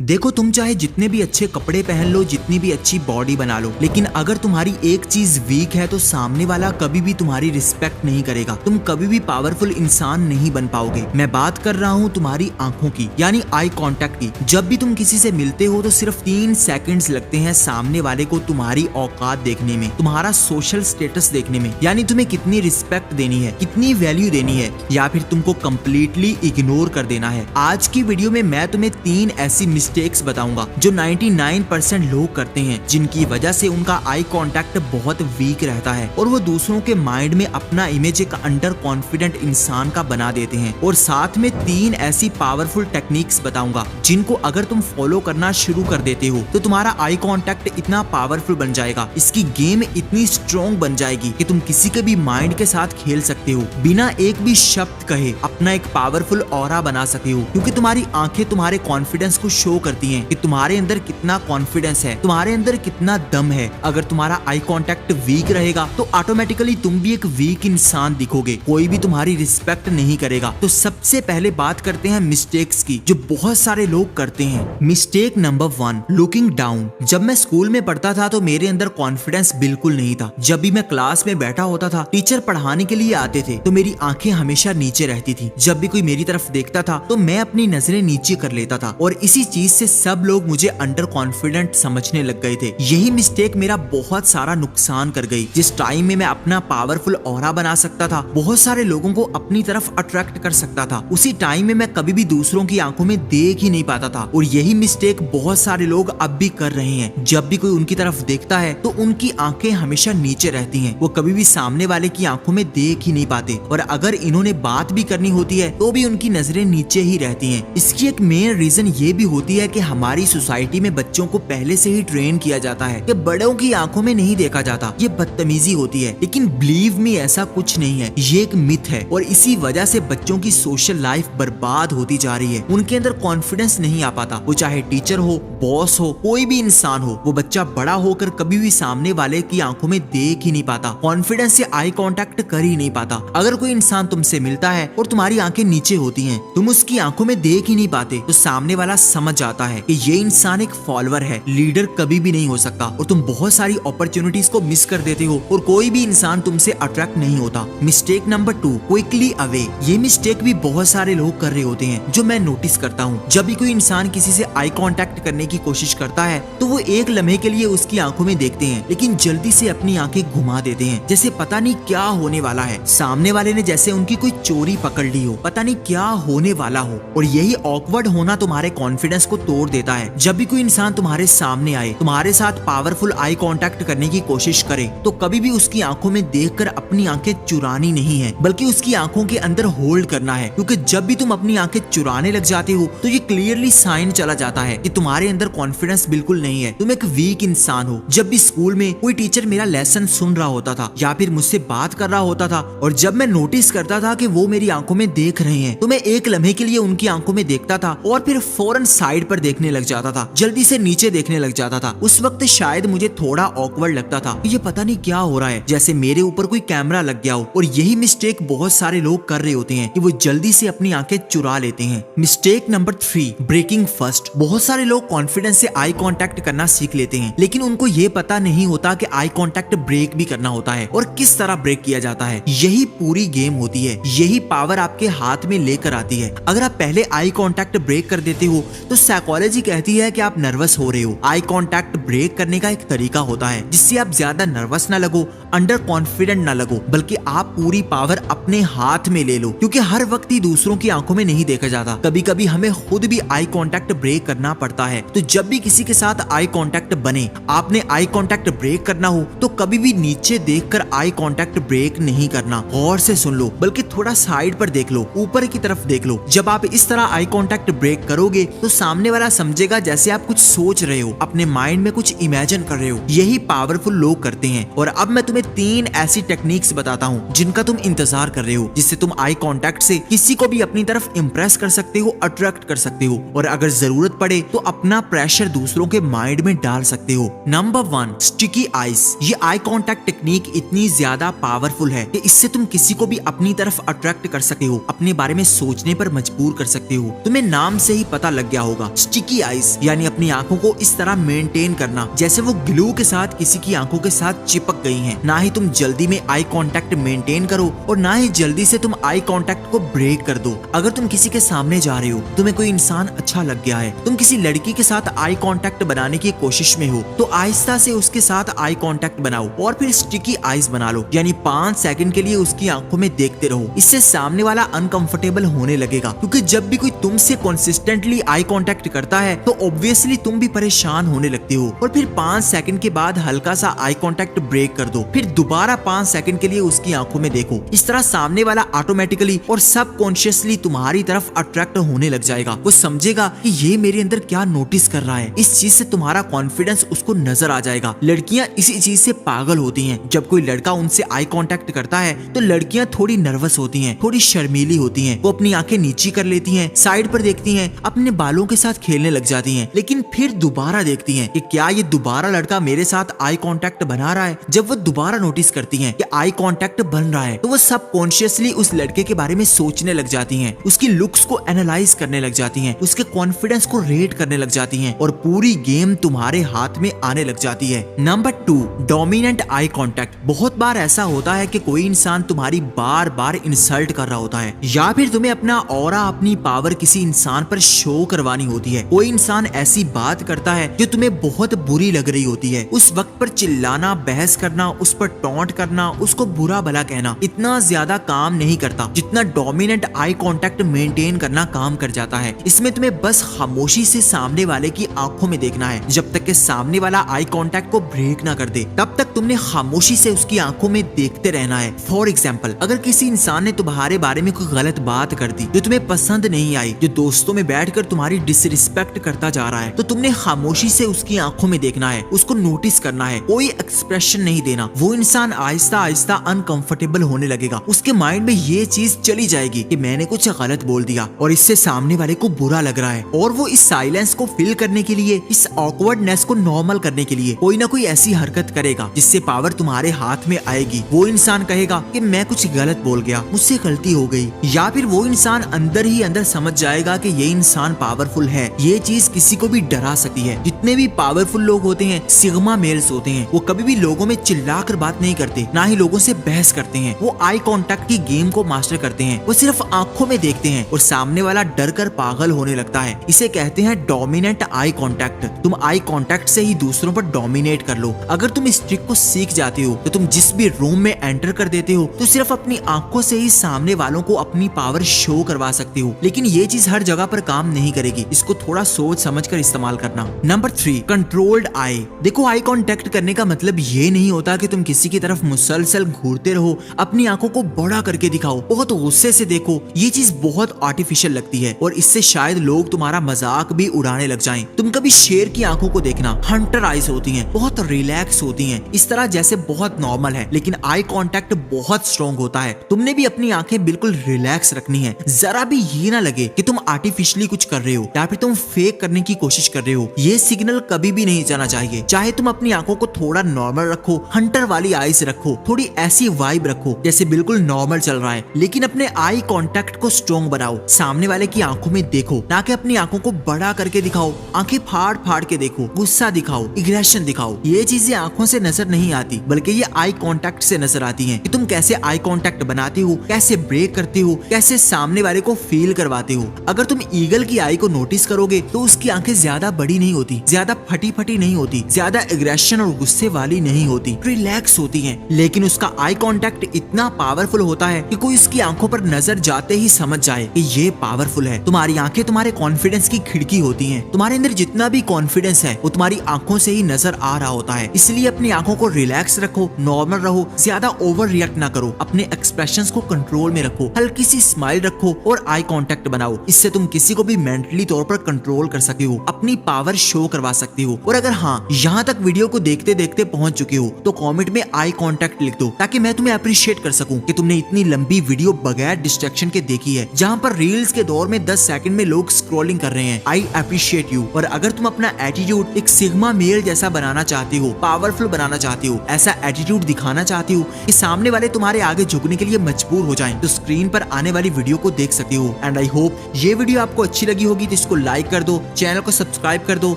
देखो, तुम चाहे जितने भी अच्छे कपड़े पहन लो, जितनी भी अच्छी बॉडी बना लो, लेकिन अगर तुम्हारी एक चीज वीक है तो सामने वाला कभी भी तुम्हारी रिस्पेक्ट नहीं करेगा। तुम कभी भी पावरफुल इंसान नहीं बन पाओगे। मैं बात कर रहा हूँ तुम्हारी आंखों की, यानी आई कांटेक्ट की। जब भी तुम किसी से मिलते हो तो सिर्फ 3 सेकंड्स लगते हैं सामने वाले को तुम्हारी औकात देखने में, तुम्हारा सोशल स्टेटस देखने में, यानी तुम्हें कितनी रिस्पेक्ट देनी है, कितनी वैल्यू देनी है, या फिर तुमको कंप्लीटली इग्नोर कर देना है। आज की वीडियो में मैं तुम्हें 3 ऐसी मिस्टेक्स बताऊंगा जो 99% लोग करते हैं, जिनकी वजह से उनका आई कांटेक्ट बहुत वीक रहता है और वो दूसरों के माइंड में अपना इमेज एक अंडर कॉन्फिडेंट इंसान का बना देते हैं। और साथ में 3 ऐसी पावरफुल टेक्निक्स बताऊंगा जिनको अगर तुम फॉलो करना शुरू कर देते हो तो तुम्हारा आई कांटेक्ट इतना पावरफुल बन जाएगा, इसकी गेम इतनी स्ट्रॉन्ग बन जाएगी कि तुम किसी के भी माइंड के साथ खेल सकते हो, बिना एक भी शब्द कहे अपना एक पावरफुल ऑरा बना सकते हो। क्योंकि तुम्हारी आंखें तुम्हारे कॉन्फिडेंस को शो करती हैं कि तुम्हारे अंदर कितना कॉन्फिडेंस है, तुम्हारे अंदर कितना दम है। अगर तुम्हारा आई कांटेक्ट वीक रहेगा तो ऑटोमेटिकली तुम भी एक वीक इंसान दिखोगे, कोई भी तुम्हारी रिस्पेक्ट नहीं करेगा। तो सबसे पहले बात करते हैं मिस्टेक्स की, जो बहुत सारे लोग करते हैं। Mistake number 1, looking down. जब मैं स्कूल में पढ़ता था तो मेरे अंदर कॉन्फिडेंस बिल्कुल नहीं था। जब भी मैं क्लास में बैठा होता था, टीचर पढ़ाने के लिए आते थे तो मेरी आंखें हमेशा नीचे रहती थी। जब भी कोई मेरी तरफ देखता था तो मैं अपनी नजरें नीचे कर लेता था और इसी चीज से सब लोग मुझे अंडर कॉन्फिडेंट समझने लग गए थे। यही मिस्टेक मेरा बहुत सारा नुकसान कर गई। जिस टाइम में मैं अपना पावरफुल ऑरा बना सकता था, बहुत सारे लोगों को अपनी तरफ अट्रैक्ट कर सकता था, उसी टाइम में मैं कभी भी दूसरों की आंखों में देख ही नहीं पाता था। और यही मिस्टेक बहुत सारे लोग अब भी कर रहे हैं। जब भी कोई उनकी तरफ देखता है तो उनकी आंखें हमेशा नीचे रहती हैं, वो कभी भी सामने वाले की आंखों में देख ही नहीं पाते। और अगर इन्होंने बात भी करनी होती है तो भी उनकी नजरें नीचे ही रहती हैं। इसकी एक मेन रीजन ये भी होती है कि हमारी सोसाइटी में बच्चों को पहले से ही ट्रेन किया जाता है कि बड़ों की आंखों में नहीं देखा जाता, ये बदतमीजी होती है। लेकिन बिलीव मी, ऐसा कुछ नहीं है, ये एक मिथ है। और इसी वजह से बच्चों की सोशल लाइफ बर्बाद होती जा रही है। उनके अंदर कॉन्फिडेंस नहीं आ पाता। वो चाहे टीचर हो, बॉस हो, कोई भी इंसान हो, वो बच्चा बड़ा होकर कभी भी सामने वाले की आंखों में देख ही नहीं पाता, कॉन्फिडेंस से आई कांटेक्ट कर ही नहीं पाता। अगर कोई इंसान तुमसे मिलता है और तुम्हारी आंखें नीचे होती हैं, तुम उसकी आंखों में देख ही नहीं पाते, तो सामने वाला समझ जाता है कि ये इंसान एक फॉलोअर है, लीडर कभी भी नहीं हो सकता। और तुम बहुत सारी अपॉर्चुनिटीज को मिस कर देते हो और कोई भी इंसान तुमसे अट्रैक्ट नहीं होता। Mistake number 2, quickly away. ये मिस्टेक भी बहुत सारे लोग कर रहे होते हैं, जो मैं नोटिस करता हूँ। जब भी कोई इंसान किसी से आई कांटेक्ट करने की कोशिश करता है तो वो एक लम्हे के लिए उसकी आंखों में देखते हैं, लेकिन जल्दी से अपनी आंखें घुमा देते हैं, जैसे पता नहीं क्या होने वाला है। सामने वाले ने जैसे उनकी कोई चोरी पकड़ ली हो, पता नहीं क्या होने वाला हो। और यही ऑकवर्ड होना तुम्हारे कॉन्फिडेंस को तोड़ देता है। जब भी कोई इंसान तुम्हारे सामने आए, तुम्हारे साथ पावरफुल आई कांटेक्ट करने की कोशिश करे, तो कभी भी उसकी आंखों में देखकर अपनी आंखें चुरानी नहीं है, बल्कि उसकी आंखों के अंदर होल्ड करना है। क्योंकि जब भी तुम अपनी आंखें चुराने लग जाते हो तो ये क्लियरली साइन चला जाता है कि तुम्हारे अंदर कॉन्फिडेंस बिल्कुल नहीं है, तुम एक वीक इंसान हो। जब भी स्कूल में कोई टीचर मेरा लेसन सुन रहा होता था या फिर मुझसे बात कर रहा होता था और जब मैं नोटिस करता था कि वो मेरी आंखों में देख रहे हैं, तो मैं एक लम्हे के लिए उनकी आंखों में देखता था और फिर फौरन साइड पर देखने लग जाता था, जल्दी से नीचे देखने लग जाता था। उस वक्त शायद मुझे थोड़ा ऑकवर्ड लगता था कि ये पता नहीं क्या हो रहा है, जैसे मेरे ऊपर कोई कैमरा लग गया हो। और यही मिस्टेक बहुत सारे लोग कर रहे होते हैं कि वो जल्दी से अपनी आंखें चुरा लेते हैं। Mistake number 3, breaking first. बहुत सारे लोग कॉन्फिडेंस से आई कांटेक्ट करना सीख लेते हैं, लेकिन उनको ये पता नहीं होता कि आई कांटेक्ट ब्रेक भी करना होता है और किस तरह ब्रेक किया जाता है। यही पूरी गेम होती है, यही पावर आपके हाथ में लेकर आती है। अगर आप पहले आई कांटेक्ट ब्रेक कर देते हो तो साइकोलॉजी कहती है कि आप नर्वस हो रहे हो। आई कांटेक्ट ब्रेक करने का एक तरीका होता है जिससे आप ज्यादा नर्वस ना लगो, अंडर कॉन्फिडेंट ना लगो, बल्कि आप पूरी पावर अपने हाथ में ले लो। क्योंकि हर वक्त ही दूसरों की आंखों में नहीं देखा जाता, कभी कभी हमें खुद भी आई कांटेक्ट ब्रेक करना पड़ता है। तो जब भी किसी के साथ आई कांटेक्ट बने, आपने आई कांटेक्ट ब्रेक करना हो तो कभी भी नीचे देखकर आई कांटेक्ट ब्रेक नहीं करना, गौर से सुन लो, बल्कि थोड़ा साइड पर देख लो, ऊपर की तरफ देख लो। जब आप इस तरह आई कांटेक्ट ब्रेक करोगे तो सामने वाला समझेगा जैसे आप कुछ सोच रहे हो, अपने माइंड में कुछ इमेजिन कर रहे हो। यही पावरफुल लोग करते हैं। और अब मैं तुम्हें 3 ऐसी टेक्निक्स बताता हूँ जिनका तुम इंतजार कर रहे हो, जिससे तुम आई कांटेक्ट से किसी को भी अपनी तरफ इंप्रेस कर सकते हो, अट्रैक्ट कर सकते हो, और अगर जरूरत पड़े तो अपना प्रेशर दूसरों के माइंड में डाल सकते हो। Number 1, sticky eyes. ये आई कांटेक्ट टेक्निक इतनी ज्यादा पावरफुल है कि इससे तुम किसी को भी अपनी तरफ अट्रैक्ट कर सकते हो, अपने बारे में सोचने पर मजबूर कर सकते हो। तुम्हें नाम से ही पता लग गया होगा स्टिकी आईज यानी अपनी आंखों को इस तरह मेंटेन करना जैसे वो ग्लू के साथ किसी की आंखों के साथ चिपक गई हैं। ना ही तुम जल्दी में आई कांटेक्ट मेंटेन करो और ना ही जल्दी से तुम आई कांटेक्ट को ब्रेक कर दो। अगर तुम किसी के सामने जा रहे हो, तुम्हें कोई इंसान अच्छा लग गया है, तुम किसी लड़की के साथ आई कांटेक्ट बनाने की कोशिश में हो, तो आहिस्ता से उसके साथ आई कांटेक्ट बनाओ और फिर स्टिकी आईज बना लो, यानी 5 सेकंड के लिए उसकी आंखों में देखते रहो। इससे सामने वाला अनकंफर्टेबल होने लगेगा, क्योंकि जब भी कोई तुमसे कंसिस्टेंटली आई कांटेक्ट करता है तो ऑब्वियसली तुम भी परेशान होने लगते हो। और फिर 5 सेकंड के बाद हल्का सा आई कांटेक्ट ब्रेक कर दो, फिर दोबारा 5 सेकंड के लिए उसकी आंखों में देखो। इस तरह सामने वाला ऑटोमेटिकली और सबकॉन्शियसली तुम्हारी तरफ अट्रैक्ट होने लग जाएगा। वो समझेगा कि ये मेरे अंदर क्या नोटिस कर रहा है। इस चीज से तुम्हारा कॉन्फिडेंस उसको नजर आ जाएगा। लड़कियां इसी चीज से पागल होती हैं। जब कोई लड़का उनसे आई कांटेक्ट करता है तो लड़कियां थोड़ी नर्वस होती हैं, थोड़ी शर्मीली होती हैं। वो अपनी आंखें नीची कर लेती हैं, साइड पर देखती हैं, अपने बालों के साथ खेलने लग जाती हैं, लेकिन फिर दोबारा देखती हैं कि क्या ये दोबारा लड़का मेरे साथ आई कांटेक्ट बना रहा है। जब वो दोबारा नोटिस करती हैं कि आई कांटेक्ट बन रहा है तो वो सबकॉन्शियसली उस लड़के के बारे में सोचने लग जाती हैं, उसकी लुक्स को एनालाइज करने लग जाती हैं, उसके कॉन्फिडेंस को रेट करने लग जाती हैं और पूरी गेम तुम्हारे हाथ में आने लग जाती है। Number 2, dominant eye contact. बहुत बार ऐसा होता है कि कोई इंसान तुम्हारी बार बार इंसल्ट कर रहा होता है, या फिर तुम्हें अपना ऑरा, अपनी पावर किसी इंसान पर शो करवानी होती है। कोई इंसान ऐसी बात करता है जो तुम्हें बहुत बुरी लग रही होती है। उस वक्त पर चिल्लाना, बहस करना, उस पर टॉन्ट करना, उसको बुरा भला कहना इतना ज्यादा काम नहीं करता जितना डोमिनेंट आई कांटेक्ट मेंटेन करना काम कर जाता है। इसमें तुम्हें बस खामोशी से सामने वाले की आंखों में देखना है। जब तक कि सामने वाला आई कांटेक्ट को ब्रेक ना कर दे तब तक तुमने खामोशी से उसकी आंखों में देखते रहना है। फॉर एग्जाम्पल, अगर किसी इंसान ने तुम्हारे बारे में कोई गलत बात कर दी जो तुम्हें पसंद नहीं आई, जो दोस्तों में बैठकर तुम्हारी डिसरिस्पेक्ट करता जा रहा है, तो तुमने खामोशी से उसकी आंखों में देखना है, उसको नोटिस करना है, कोई एक्सप्रेशन नहीं देना। वो इंसान आहिस्ता आहिस्ता अनकंफर्टेबल होने लगेगा। उसके माइंड में ये चीज चली जाएगी कि मैंने कुछ गलत बोल दिया और इससे सामने वाले को बुरा लग रहा है, और वो इस साइलेंस को फिल करने के लिए, इस ऑकवर्डनेस को नॉर्मल करने के लिए कोई ना कोई ऐसी हरकत करेगा जिससे पावर तुम्हारे हाथ में आएगी। वो इंसान कहेगा कि मैं कुछ गलत बोल गया, मुझसे गलती हो गई, या फिर वो इंसान अंदर ही अंदर समझ जाएगा कि ये इंसान पावरफुल है। ये चीज किसी को भी डरा सकती है। जितने भी पावरफुल लोग होते हैं, सिग्मा मेल्स होते हैं, वो कभी भी लोगों में चिल्लाकर बात नहीं करते, ना ही लोगों से बहस करते हैं। वो आई कांटेक्ट की गेम को मास्टर करते हैं। वो सिर्फ आंखों में देखते हैं और सामने वाला डर कर पागल होने लगता है। इसे कहते हैं डोमिनेंट आई कांटेक्ट। तुम आई कांटेक्ट से ही दूसरों पर डोमिनेट कर लो। अगर तुम इस ट्रिक को सीख जाते हो तो तुम जिस भी रूम में एंटर कर देते हो तो सिर्फ अपनी आंखों से ही सामने वालों को अपनी पावर शो करवा सकते हो। लेकिन ये चीज हर जगह पर काम नहीं करेगी, इसको थोड़ा सोच समझ कर इस्तेमाल करना। नंबर 3, कंट्रोल्ड आई। देखो, आई कांटेक्ट करने का मतलब ये नहीं होता कि तुम किसी की तरफ मुसलसल घूरते रहो, अपनी आंखों को बड़ा करके दिखाओ, बहुत गुस्से से देखो। ये चीज बहुत आर्टिफिशियल लगती है और इससे शायद लोग तुम्हारा मजाक भी उड़ाने लग जाएं। तुम कभी शेर की आंखों को देखना, हंटर आईज होती हैं, बहुत रिलैक्स होती हैं, इस तरह जैसे बहुत नॉर्मल है, लेकिन आई कांटेक्ट बहुत स्ट्रॉन्ग होता है। तुमने भी अपनी आंखें बिल्कुल रिलैक्स रखनी है। जरा भी ये ना लगे कि तुम आर्टिफिशियली कुछ कर रहे हो या फिर तुम फेक करने की कोशिश कर रहे हो। ये सिग्नल कभी भी नहीं जाना चाहिए। चाहे तुम अपनी आंखों को थोड़ा नॉर्मल रखो, हंटर वाली आईज रखो, थोड़ी ऐसी वाइब रखो जैसे बिल्कुल नॉर्मल चल रहा है, लेकिन अपने आई कांटेक्ट को स्ट्रॉन्ग बनाओ। सामने वाले की आंखों में देखो, ना कि अपनी आंखों को बड़ा करके दिखाओ। आंखें फाड़ फाड़ के देखो, गुस्सा दिखाओ, एग्रेशन दिखाओ। ये चीजें आंखों से नजर नहीं आती, बल्कि ये आई कांटेक्ट से नजर आती हैं कि तुम कैसे आई कांटेक्ट बनाते हो, कैसे ब्रेक करते हो, कैसे सामने वाले को फील करवाते हो। अगर तुम ईगल की आई को नोटिस करोगे तो उसकी आंखें ज्यादा बड़ी नहीं होती, ज्यादा फटी फटी नहीं होती, ज्यादा एग्रेशन और गुस्से वाली नहीं होती, रिलैक्स होती हैं। लेकिन उसका आई कांटेक्ट इतना पावरफुल होता है कि कोई उसकी आंखों पर नजर जाते ही समझ जाए कि ये पावरफुल है। तुम्हारी आंखें तुम्हारे कॉन्फिडेंस की खिड़की होती हैं। तुम्हारे अंदर जितना भी कॉन्फिडेंस है वो तुम्हारी आंखों से ही नजर आ रहा होता है। इसलिए अपनी आंखों को रिलैक्स रखो, नॉर्मल रहो, ज्यादा ओवर रिएक्ट ना करो, अपने एक्सप्रेशंस को कंट्रोल में रखो, हल्की सी स्माइल रखो और आई कांटेक्ट बनाओ। इससे तुम किसी को भी मेंटली तौर पर कंट्रोल कर सकते हो, अपनी पावर शो करवा सकते हो। और अगर हाँ, यहाँ तक वीडियो को देखते देखते पहुंच चुके हो तो कमेंट में आई कांटेक्ट लिख दो, ताकि मैं तुम्हें अप्रिशिएट कर सकूं कि तुमने इतनी लंबी वीडियो बगैर डिस्ट्रैक्शन के देखी है, जहाँ पर रील्स के दौर में 10 सेकंड में लोग स्क्रॉलिंग कर रहे हैं। I appreciate you. और अगर तुम अपना एटीट्यूड एक सिग्मा मेल जैसा बनाना चाहते हो, पावरफुल बनाना चाहते हो, ऐसा एटीट्यूड दिखाना चाहते हो कि सामने वाले तुम्हारे आगे झुकने के लिए मजबूर हो जाएं, तो स्क्रीन पर आने वाली वीडियो को देख सकते हो। एंड आई होप ये वीडियो आपको अच्छी लगी होगी, तो इसको को लाइक कर दो, चैनल को सब्सक्राइब कर दो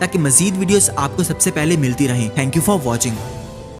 ताकि मजीद वीडियोस आपको सबसे पहले मिलती रहें। Thank you for watching.